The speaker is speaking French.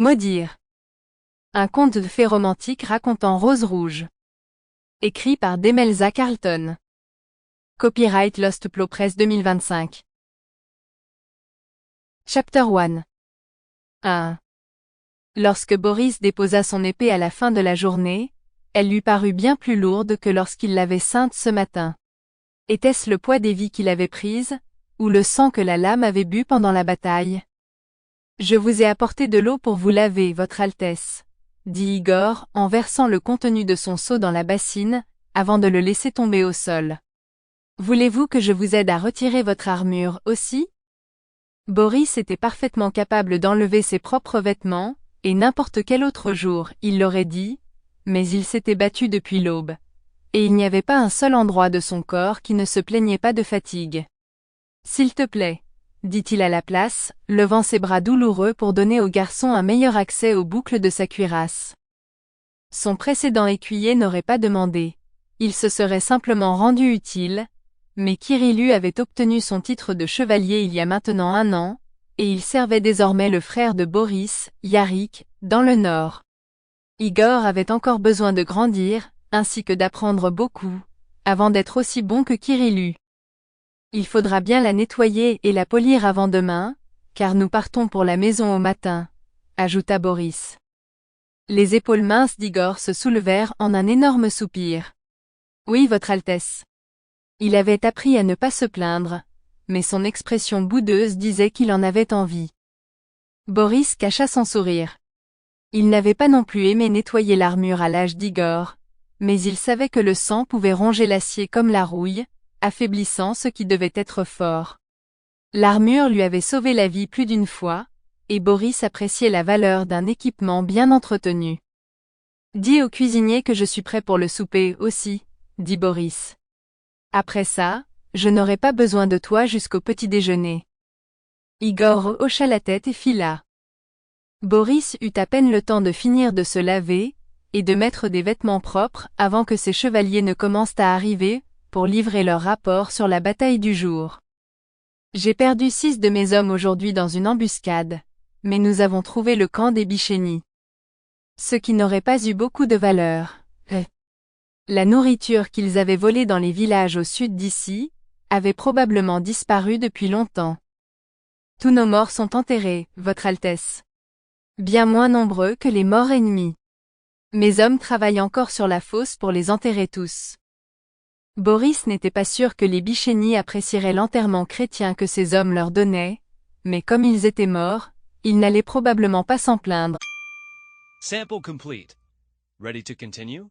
Maudire. Un conte de fées romantique racontant Rose Rouge. Écrit par Demelza Carlton. Copyright Lost Plow Press 2025. Chapter 1. 1. Lorsque Boris déposa son épée à la fin de la journée, elle lui parut bien plus lourde que lorsqu'il l'avait ceinte ce matin. Était-ce le poids des vies qu'il avait prises, ou le sang que la lame avait bu pendant la bataille? Je vous ai apporté de l'eau pour vous laver, Votre Altesse, dit Igor en versant le contenu de son seau dans la bassine, avant de le laisser tomber au sol. Voulez-vous que je vous aide à retirer votre armure aussi? Boris était parfaitement capable d'enlever ses propres vêtements, et n'importe quel autre jour, il l'aurait dit, mais il s'était battu depuis l'aube. Et il n'y avait pas un seul endroit de son corps qui ne se plaignait pas de fatigue. S'il te plaît, dit-il à la place, levant ses bras douloureux pour donner au garçon un meilleur accès aux boucles de sa cuirasse. Son précédent écuyer n'aurait pas demandé. Il se serait simplement rendu utile, mais Kirilu avait obtenu son titre de chevalier il y a maintenant 1 an, et il servait désormais le frère de Boris, Yarik, dans le nord. Igor avait encore besoin de grandir, ainsi que d'apprendre beaucoup, avant d'être aussi bon que Kirilu. Il faudra bien la nettoyer et la polir avant demain, car nous partons pour la maison au matin, ajouta Boris. Les épaules minces d'Igor se soulevèrent en un énorme soupir. Oui, Votre Altesse. Il avait appris à ne pas se plaindre, mais son expression boudeuse disait qu'il en avait envie. Boris cacha son sourire. Il n'avait pas non plus aimé nettoyer l'armure à l'âge d'Igor, mais il savait que le sang pouvait ronger l'acier comme la rouille, affaiblissant ce qui devait être fort. L'armure lui avait sauvé la vie plus d'une fois, et Boris appréciait la valeur d'un équipement bien entretenu. Dis au cuisinier que je suis prêt pour le souper aussi, dit Boris. Après ça, je n'aurai pas besoin de toi jusqu'au petit déjeuner. Igor hocha la tête et fila. Boris eut à peine le temps de finir de se laver, et de mettre des vêtements propres avant que ses chevaliers ne commencent à arriver, pour livrer leur rapport sur la bataille du jour. J'ai perdu 6 de mes hommes aujourd'hui dans une embuscade, mais nous avons trouvé le camp des Bichéni. Ce qui n'aurait pas eu beaucoup de valeur. La nourriture qu'ils avaient volée dans les villages au sud d'ici, avait probablement disparu depuis longtemps. Tous nos morts sont enterrés, Votre Altesse. Bien moins nombreux que les morts ennemis. Mes hommes travaillent encore sur la fosse pour les enterrer tous. Boris n'était pas sûr que les Bichéni apprécieraient l'enterrement chrétien que ses hommes leur donnaient, mais comme ils étaient morts, ils n'allaient probablement pas s'en plaindre. Sample complete. Ready to continue?